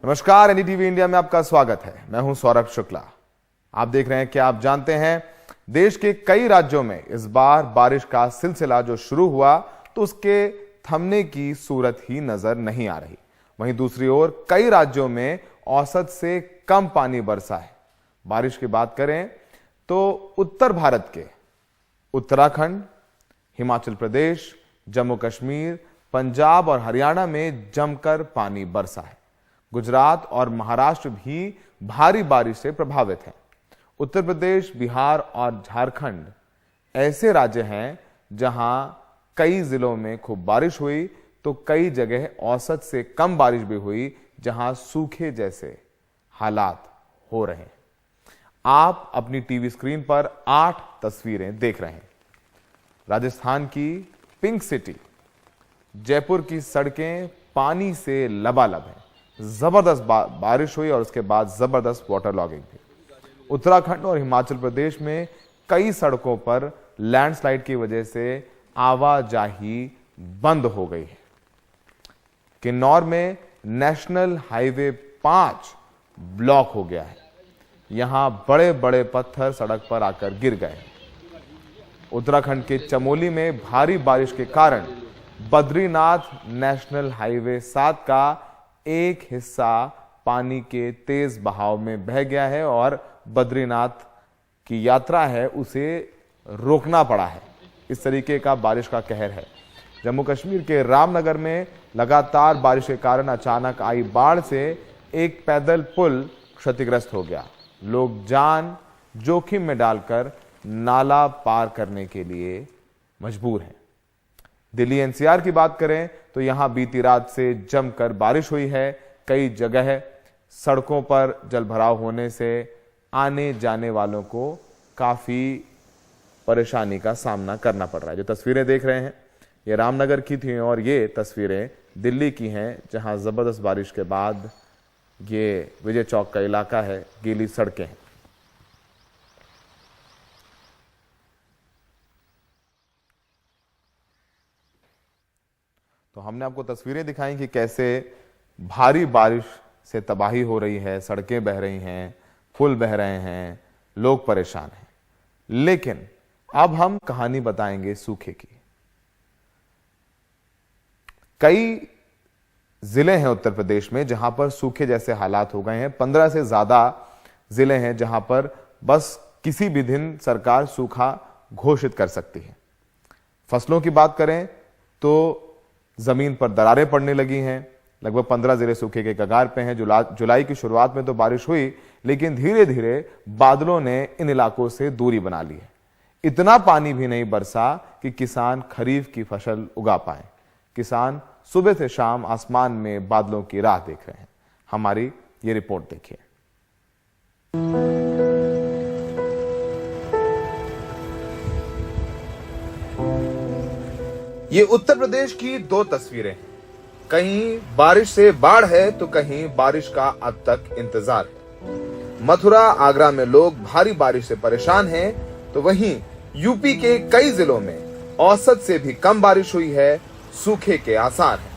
नमस्कार, NDTV India में आपका स्वागत है। मैं हूं सौरभ शुक्ला। आप देख रहे हैं कि आप जानते हैं देश के कई राज्यों में इस बार बारिश का सिलसिला जो शुरू हुआ तो उसके थमने की सूरत ही नजर नहीं आ रही। वहीं दूसरी ओर कई राज्यों में औसत से कम पानी बरसा है। बारिश की बात करें तो उत्तर भारत के उत्तराखंड, हिमाचल प्रदेश, जम्मू कश्मीर, पंजाब और हरियाणा में जमकर पानी बरसा है। गुजरात और महाराष्ट्र भी भारी बारिश से प्रभावित हैं। उत्तर प्रदेश, बिहार और झारखंड ऐसे राज्य हैं जहां कई जिलों में खूब बारिश हुई तो कई जगह औसत से कम बारिश भी हुई, जहां सूखे जैसे हालात हो रहे हैं। आप अपनी टीवी स्क्रीन पर 8 तस्वीरें देख रहे हैं। राजस्थान की पिंक सिटी जयपुर की सड़कें पानी से लबालब हैं। जबरदस्त बारिश हुई और उसके बाद जबरदस्त वाटर लॉगिंग भी। उत्तराखंड और हिमाचल प्रदेश में कई सड़कों पर लैंडस्लाइड की वजह से आवाजाही बंद हो गई है। किन्नौर में नेशनल हाईवे 5 ब्लॉक हो गया है। यहां बड़े बड़े पत्थर सड़क पर आकर गिर गए। उत्तराखंड के चमोली में भारी बारिश के कारण बद्रीनाथ नेशनल हाईवे 7 का एक हिस्सा पानी के तेज बहाव में बह गया है और बद्रीनाथ की यात्रा है उसे रोकना पड़ा है। इस तरीके का बारिश का कहर है। जम्मू कश्मीर के रामनगर में लगातार बारिश के कारण अचानक आई बाढ़ से एक पैदल पुल क्षतिग्रस्त हो गया। लोग जान जोखिम में डालकर नाला पार करने के लिए मजबूर हैं। दिल्ली एनसीआर की बात करें तो यहां बीती रात से जमकर बारिश हुई है। कई जगह सड़कों पर जलभराव होने से आने जाने वालों को काफी परेशानी का सामना करना पड़ रहा है। जो तस्वीरें देख रहे हैं ये रामनगर की थी और ये तस्वीरें दिल्ली की हैं, जहां जबरदस्त बारिश के बाद ये विजय चौक का इलाका है, गीली सड़कें हैं। तो हमने आपको तस्वीरें दिखाई कि कैसे भारी बारिश से तबाही हो रही है, सड़कें बह रही हैं, पुल बह रहे हैं, लोग परेशान हैं। लेकिन अब हम कहानी बताएंगे सूखे की। कई जिले हैं उत्तर प्रदेश में जहां पर सूखे जैसे हालात हो गए हैं। 15 से ज्यादा जिले हैं जहां पर बस किसी भी दिन सरकार सूखा घोषित कर सकती है। फसलों की बात करें तो जमीन पर दरारें पड़ने लगी हैं। लगभग 15 जिले सूखे के कगार पे हैं। जुलाई की शुरुआत में तो बारिश हुई, लेकिन धीरे धीरे बादलों ने इन इलाकों से दूरी बना ली है। इतना पानी भी नहीं बरसा कि किसान खरीफ की फसल उगा पाए। किसान सुबह से शाम आसमान में बादलों की राह देख रहे हैं। हमारी ये रिपोर्ट देखिए। ये उत्तर प्रदेश की 2 तस्वीरें हैं। कहीं बारिश से बाढ़ है तो कहीं बारिश का अब तक इंतजार है। मथुरा, आगरा में लोग भारी बारिश से परेशान हैं, तो वहीं यूपी के कई जिलों में औसत से भी कम बारिश हुई है। सूखे के आसार हैं।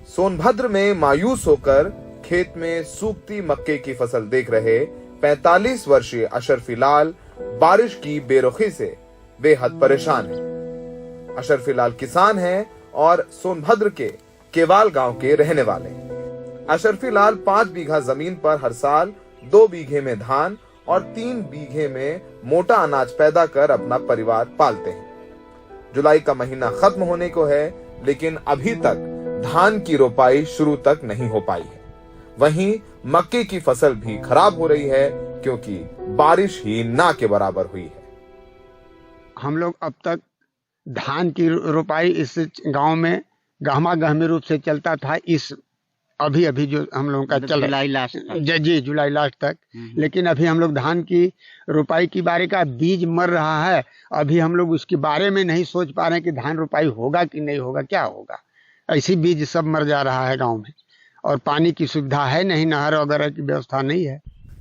सोनभद्र में मायूस होकर खेत में सूखती मक्के की फसल देख रहे 45 वर्षीय अशरफी लाल बारिश की बेरुखी से बेहद परेशान हैं। अशरफी लाल किसान हैं और सोनभद्र के केवाल गांव के रहने वाले हैं। अशरफी लाल 5 बीघा जमीन पर हर साल 2 बीघे में धान और 3 बीघे में मोटा अनाज पैदा कर अपना परिवार पालते हैं। जुलाई का महीना खत्म होने को है, लेकिन अभी तक धान की रोपाई शुरू तक नहीं हो पाई है। वहीं मक्के की फसल भी खराब हो रही है क्योंकि बारिश ही ना के बराबर हुई है। हम लोग अब तक धान की रोपाई इस गांव में गहमा गहमी रूप से चलता था। इस अभी जो हम लोगों का चल जुलाई लास्ट तक। जी जुलाई लास्ट तक। लेकिन अभी हम लोग धान की रोपाई की बारे का बीज मर रहा है। अभी हम लोग उसके बारे में नहीं सोच पा रहे हैं कि धान रोपाई होगा कि नहीं होगा, क्या होगा। ऐसी बीज सब मर जा रहा है गांव में और पानी की सुविधा है नहीं, नहर वगैरह की व्यवस्था नहीं है।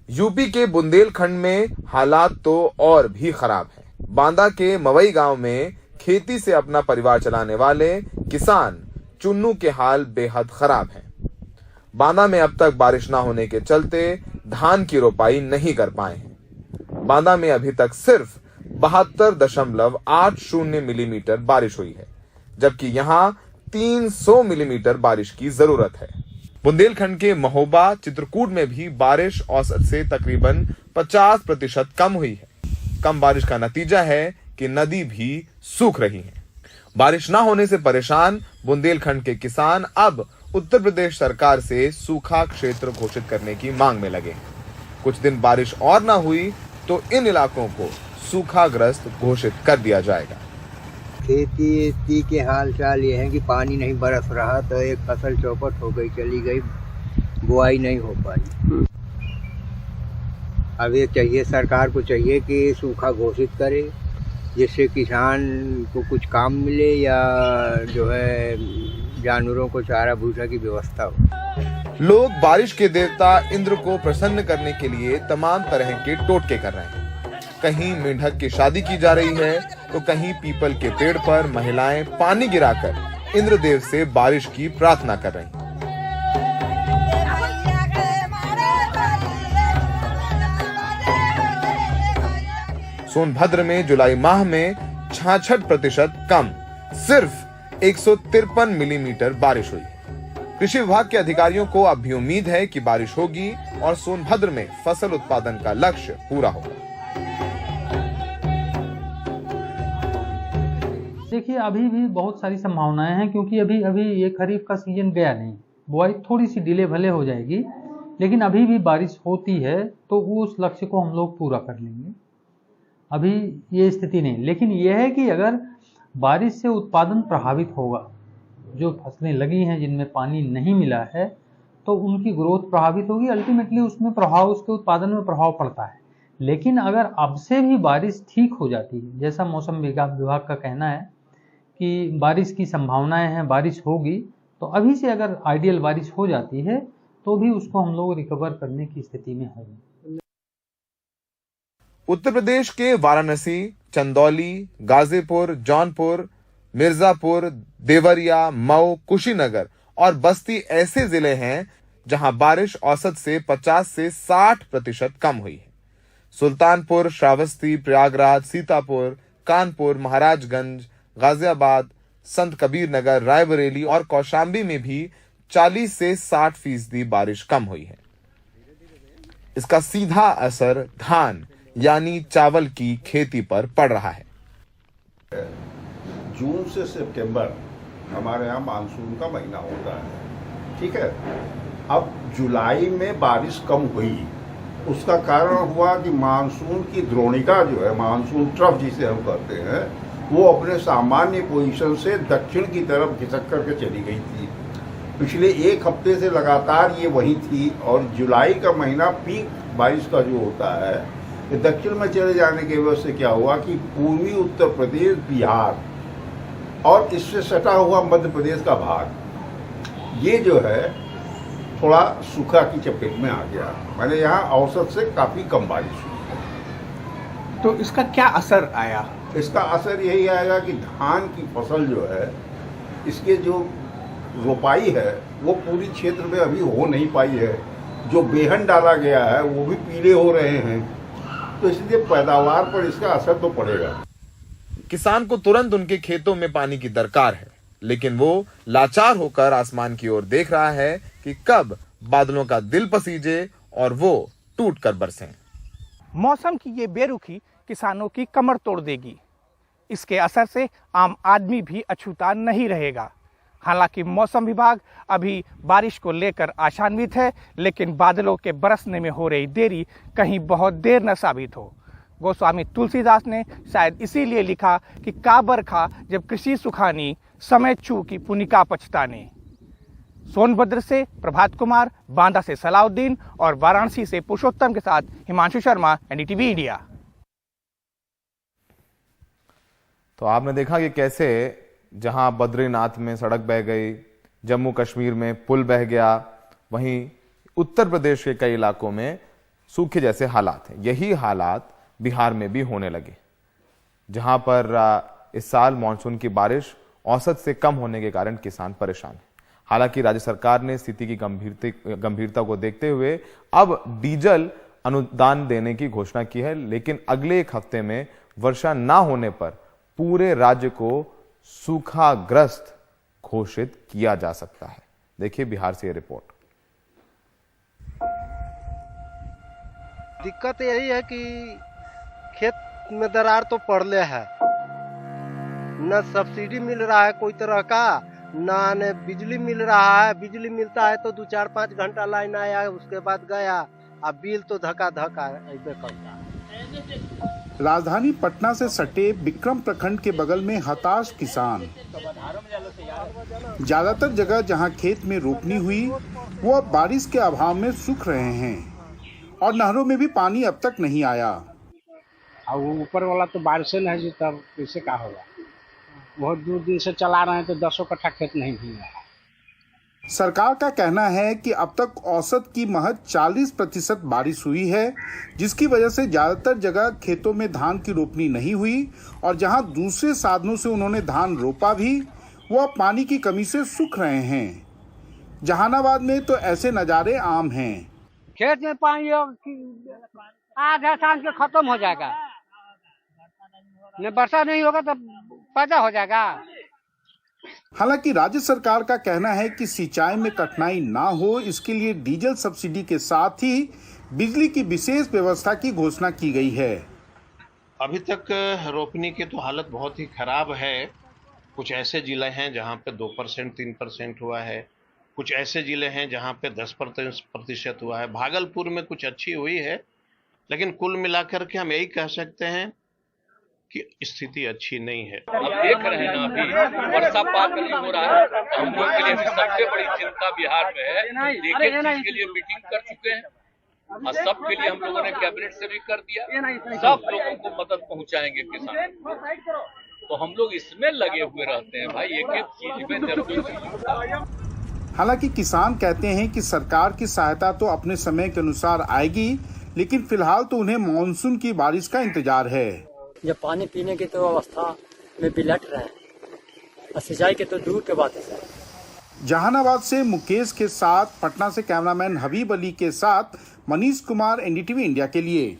यूपी के बुंदेलखंड में हालात तो और भी खराब हैं। बांदा के मवई गांव में खेती से अपना परिवार चलाने वाले किसान चुन्नू के हाल बेहद खराब हैं। बांदा में अब तक बारिश न होने के चलते धान की रोपाई नहीं कर पाए हैं। बांदा में अभी तक सिर्फ 72.80 मिलीमीटर बारिश हुई है, जबकि यहां 300 मिलीमीटर बारिश की जरूरत है। बुंदेलखंड के महोबा, चित्रकूट में भी बारिश औसत से तकरीबन 50% कम हुई है। कम बारिश का नतीजा है कि नदी भी सूख रही है। बारिश न होने से परेशान बुंदेलखंड के किसान अब उत्तर प्रदेश सरकार से सूखा क्षेत्र घोषित करने की मांग में लगे। कुछ दिन बारिश और न हुई तो इन इलाकों को सूखाग्रस्त घोषित कर दिया जाएगा। खेती के हाल चाल ये है कि पानी नहीं बरस रहा तो एक फसल चौपट हो गई, चली गई, बुआई नहीं हो पाई। अब ये चाहिए, सरकार को चाहिए कि सूखा घोषित करे, जिससे किसान को कुछ काम मिले या जो है जानवरों को चारा भूसा की व्यवस्था हो। लोग बारिश के देवता इंद्र को प्रसन्न करने के लिए तमाम तरह के टोटके कर रहे हैं। कहीं मेंढक की शादी की जा रही है तो कहीं पीपल के पेड़ पर महिलाएं पानी गिराकर इंद्रदेव से बारिश की प्रार्थना कर रही हैं। सोनभद्र में जुलाई माह में 66% कम सिर्फ 153 मिलीमीटर बारिश हुई है। कृषि विभाग के अधिकारियों को अब भी उम्मीद है कि बारिश होगी और सोनभद्र में फसल उत्पादन का लक्ष्य पूरा होगा। देखिए, अभी भी बहुत सारी संभावनाएं हैं, क्योंकि अभी ये खरीफ का सीजन गया नहीं। बुआई थोड़ी सी डिले भले हो जाएगी, लेकिन अभी भी बारिश होती है तो उस लक्ष्य को हम लोग पूरा कर लेंगे। अभी ये स्थिति नहीं, लेकिन यह है कि अगर बारिश से उत्पादन प्रभावित होगा, जो फसलें लगी हैं जिनमें पानी नहीं मिला है तो उनकी ग्रोथ प्रभावित होगी, अल्टीमेटली उसमें प्रभाव, उसके उत्पादन में प्रभाव पड़ता है। लेकिन अगर अब से भी बारिश ठीक हो जाती है, जैसा मौसम विभाग का कहना है कि बारिश की संभावनाएं हैं, बारिश होगी, तो अभी से अगर आइडियल बारिश हो जाती है तो भी उसको हम लोग रिकवर करने की स्थिति में है। उत्तर प्रदेश के वाराणसी, चंदौली, गाजीपुर, जौनपुर, मिर्जापुर, देवरिया, मऊ, कुशीनगर और बस्ती ऐसे जिले हैं जहां बारिश औसत से 50 से 60% कम हुई है। सुल्तानपुर, श्रावस्ती, प्रयागराज, सीतापुर, कानपुर, महाराजगंज, गाजियाबाद, संत कबीर नगर, रायबरेली और कौशाम्बी में भी 40 से 60% बारिश कम हुई है। इसका सीधा असर धान यानी चावल की खेती पर पड़ रहा है। जून से सितंबर हमारे यहाँ मानसून का महीना होता है, ठीक है। अब जुलाई में बारिश कम हुई, उसका कारण हुआ कि मानसून की द्रोणिका जो है, मानसून ट्रफ जिसे हम कहते हैं, वो अपने सामान्य पोजीशन से दक्षिण की तरफ खिसक करके चली गई थी। पिछले एक हफ्ते से लगातार ये वहीं थी और जुलाई का महीना पीक बारिश का जो होता है, ये दक्षिण में चले जाने की वजह से क्या हुआ कि पूर्वी उत्तर प्रदेश, बिहार और इससे सटा हुआ मध्य प्रदेश का भाग, ये जो है थोड़ा सूखा की चपेट में आ गया। मैंने यहाँ औसत से काफ़ी कम बारिश हुई। तो इसका क्या असर आया? इसका असर यही आएगा कि धान की फसल जो है, इसके जो रोपाई है वो पूरी क्षेत्र में अभी हो नहीं पाई है। जो बेहन डाला गया है वो भी पीले हो रहे हैं, तो इसलिए पैदावार पर इसका असर तो पड़ेगा। किसान को तुरंत उनके खेतों में पानी की दरकार है, लेकिन वो लाचार होकर आसमान की ओर देख रहा है कि कब बादलों का दिल पसीजे और वो टूट कर बरसें। मौसम की ये बेरुखी किसानों की कमर तोड़ देगी। इसके असर से आम आदमी भी अछूता नहीं रहेगा। हालांकि मौसम विभाग अभी बारिश को लेकर आशान्वित है, लेकिन बादलों के बरसने में हो रही देरी कहीं बहुत देर न साबित हो। गोस्वामी तुलसीदास ने शायद इसीलिए लिखा कि का बरखा जब कृषि सुखानी, समय चूकी पुनिका पछताने। सोनभद्र से प्रभात कुमार, बांदा से सलाउद्दीन और वाराणसी से पुरुषोत्तम के साथ हिमांशु शर्मा, एनडीटीवी इंडिया। तो आपने देखा कि कैसे जहां बद्रीनाथ में सड़क बह गई, जम्मू कश्मीर में पुल बह गया, वहीं उत्तर प्रदेश के कई इलाकों में सूखे जैसे हालात हैं। यही हालात बिहार में भी होने लगे, जहां पर इस साल मानसून की बारिश औसत से कम होने के कारण किसान परेशान हैं। हालांकि राज्य सरकार ने स्थिति की गंभीरता को देखते हुए अब डीजल अनुदान देने की घोषणा की है, लेकिन अगले एक हफ्ते में वर्षा न होने पर पूरे राज्य को सूखाग्रस्त घोषित किया जा सकता है। देखिए बिहार से यह रिपोर्ट। दिक्कत यही है कि खेत में दरार तो पड़ले है, न सब्सिडी मिल रहा है कोई तरह का, न बिजली मिल रहा है। बिजली मिलता है तो 2-4-5 घंटा लाइन आया, उसके बाद गया, अब बिल तो धक्का ऐसे करता है। राजधानी पटना से सटे विक्रम प्रखंड के बगल में हताश किसान। ज्यादातर जगह जहां खेत में रोपनी हुई वो अब बारिश के अभाव में सूख रहे हैं और नहरों में भी पानी अब तक नहीं आया। और वो ऊपर वाला तो बारिश नहीं, तब कैसे क्या होगा। बहुत दूर दिन से चला रहे हैं तो 10 कट्ठा खेत नहीं भी है। सरकार का कहना है कि अब तक औसत की महज 40% बारिश हुई है, जिसकी वजह से ज्यादातर जगह खेतों में धान की रोपनी नहीं हुई और जहां दूसरे साधनों से उन्होंने धान रोपा भी वो अब पानी की कमी से सूख रहे हैं। जहानाबाद में तो ऐसे नजारे आम हैं। खेत में पानी आधा साल के खत्म हो जाएगा, वर्षा नहीं होगा तो पैदा हो जाएगा। हालांकि राज्य सरकार का कहना है कि सिंचाई में कठिनाई ना हो, इसके लिए डीजल सब्सिडी के साथ ही बिजली की विशेष व्यवस्था की घोषणा की गई है। अभी तक रोपनी की तो हालत बहुत ही खराब है। कुछ ऐसे जिले हैं जहां पे 2% 3% हुआ है, कुछ ऐसे जिले हैं जहां पे 10% हुआ है। भागलपुर में कुछ अच्छी हुई है, लेकिन कुल मिलाकर के हम यही कह सकते हैं कि स्थिति अच्छी नहीं है। अब देख रहे हैं ना, अभी वर्षा पात नहीं हो रहा है, तो हम लोग के लिए सबसे बड़ी चिंता बिहार में है। लेकिन इसके लिए मीटिंग कर चुके हैं और सबके लिए हम लोगों ने कैबिनेट से भी कर दिया, सब लोगों को मदद पहुंचाएंगे किसान। तो हम लोग इसमें लगे हुए रहते हैं भाई, एक एक चीज में जरूर। हालांकि किसान कहते हैं कि सरकार की सहायता तो अपने समय के अनुसार आएगी, लेकिन फिलहाल तो उन्हें मानसून की बारिश का इंतजार है। जब पानी पीने की तो अवस्था में बिलट रहे हैं और सिंचाई के तो दूर के बात है सर। जहानाबाद से मुकेश के साथ पटना से कैमरामैन हबीब अली के साथ मनीष कुमार, एनडीटीवी इंडिया के लिए।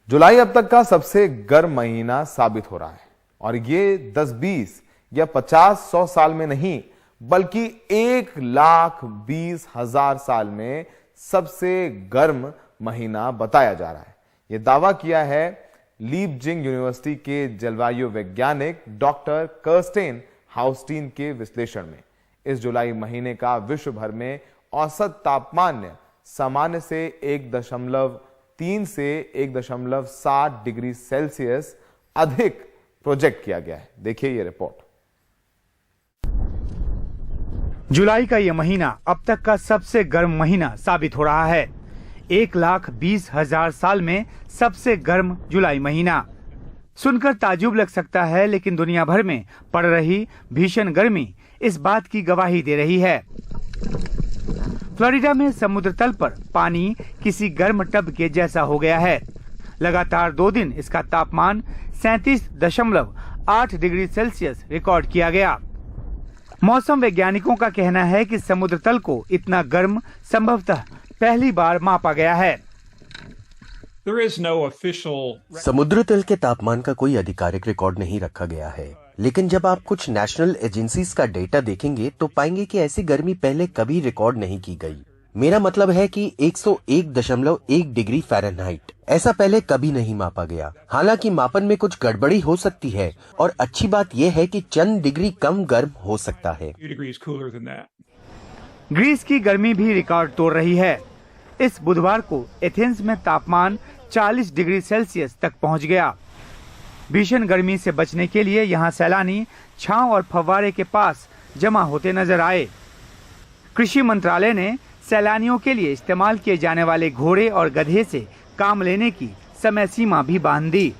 जुलाई अब तक का सबसे गर्म महीना साबित हो रहा है और ये 10-20 या 50-100 साल में नहीं, बल्कि 1,20,000 साल में सबसे गर्म महीना बताया जा रहा है। यह दावा किया है लीपजिंग यूनिवर्सिटी के जलवायु वैज्ञानिक डॉक्टर कर्स्टेन हाउस्टीन के विश्लेषण में। इस जुलाई महीने का विश्व भर में औसत तापमान सामान्य से 1.3 से 1.7 डिग्री सेल्सियस अधिक प्रोजेक्ट किया गया है। देखिए ये रिपोर्ट। जुलाई का यह महीना अब तक का सबसे गर्म महीना साबित हो रहा है। 1,20,000 साल में सबसे गर्म जुलाई महीना। सुनकर ताज्जुब लग सकता है, लेकिन दुनिया भर में पड़ रही भीषण गर्मी इस बात की गवाही दे रही है। फ्लोरिडा में समुद्र तल पर पानी किसी गर्म टब के जैसा हो गया है। लगातार 2 दिन इसका तापमान 37.8 डिग्री सेल्सियस रिकॉर्ड किया गया। मौसम वैज्ञानिकों का कहना है कि समुद्र तल को इतना गर्म संभवतः पहली बार मापा गया है। समुद्र तल के तापमान का कोई आधिकारिक रिकॉर्ड नहीं रखा गया है, लेकिन जब आप कुछ नेशनल एजेंसीज का डेटा देखेंगे तो पाएंगे कि ऐसी गर्मी पहले कभी रिकॉर्ड नहीं की गई। मेरा मतलब है कि 101.1 डिग्री फ़ारेनहाइट ऐसा पहले कभी नहीं मापा गया। हालांकि मापन में कुछ गड़बड़ी हो सकती है और अच्छी बात यह है कि चंद डिग्री कम गर्म हो सकता है। ग्रीस की गर्मी भी रिकॉर्ड तोड़ रही है। इस बुधवार को एथेंस में तापमान 40 डिग्री सेल्सियस तक पहुंच गया। भीषण गर्मी से बचने के लिए यहां सैलानी छांव और फव्वारे के पास जमा होते नजर आए। कृषि मंत्रालय ने सैलानियों के लिए इस्तेमाल किए जाने वाले घोड़े और गधे से काम लेने की समय सीमा भी बांध दी।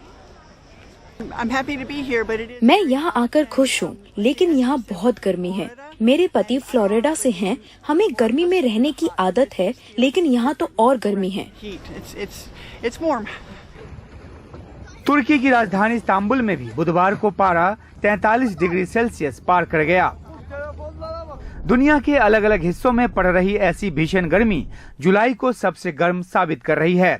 मैं यहाँ आकर खुश हूँ, लेकिन यहाँ बहुत गर्मी है। मेरे पति फ्लोरिडा से हैं, हमें गर्मी में रहने की आदत है, लेकिन यहाँ तो और गर्मी है। तुर्की की राजधानी इस्तांबुल में भी बुधवार को पारा 43 डिग्री सेल्सियस पार कर गया। दुनिया के अलग अलग हिस्सों में पड़ रही ऐसी भीषण गर्मी जुलाई को सबसे गर्म साबित कर रही है।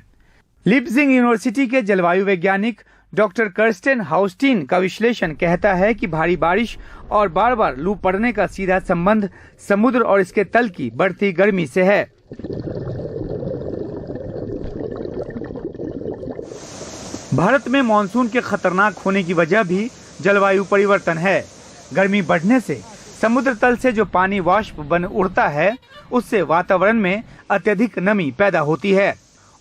लिप्जिंग यूनिवर्सिटी के जलवायु वैज्ञानिक डॉक्टर कर्स्टेन हाउस्टीन का विश्लेषण कहता है कि भारी बारिश और बार बार लू पड़ने का सीधा संबंध समुद्र और इसके तल की बढ़ती गर्मी से है। भारत में मानसून के खतरनाक होने की वजह भी जलवायु परिवर्तन है। गर्मी बढ़ने से समुद्र तल से जो पानी वाष्प बन उड़ता है, उससे वातावरण में अत्यधिक नमी पैदा होती है।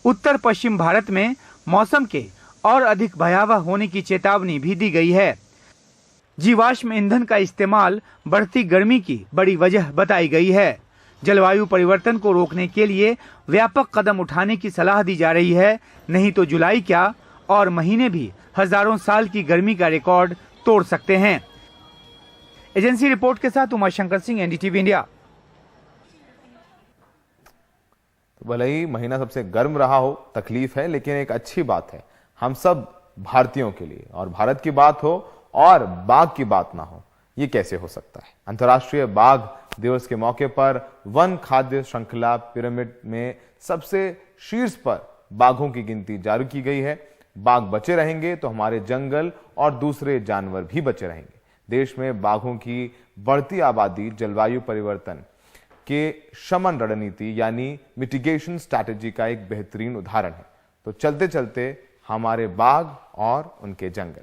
उत्तर पश्चिम भारत में मौसम के और अधिक भयावह होने की चेतावनी भी दी गई है। जीवाश्म ईंधन का इस्तेमाल बढ़ती गर्मी की बड़ी वजह बताई गई है। जलवायु परिवर्तन को रोकने के लिए व्यापक कदम उठाने की सलाह दी जा रही है, नहीं तो जुलाई क्या और महीने भी हजारों साल की गर्मी का रिकॉर्ड तोड़ सकते हैं। एजेंसी रिपोर्ट के साथ उमाशंकर सिंह, एनडीटीवी इंडिया। तो भले ही महीना सबसे गर्म रहा हो, तकलीफ है, लेकिन एक अच्छी बात है हम सब भारतीयों के लिए, और भारत की बात हो और बाघ की बात ना हो, ये कैसे हो सकता है। अंतर्राष्ट्रीय बाघ दिवस के मौके पर वन खाद्य श्रृंखला पिरामिड में सबसे शीर्ष पर बाघों की गिनती जारी की गई है। बाघ बचे रहेंगे तो हमारे जंगल और दूसरे जानवर भी बचे रहेंगे। देश में बाघों की बढ़ती आबादी जलवायु परिवर्तन के शमन रणनीति यानी मिटिगेशन स्ट्रैटेजी का एक बेहतरीन उदाहरण है। तो चलते चलते हमारे बाघ और उनके जंगल।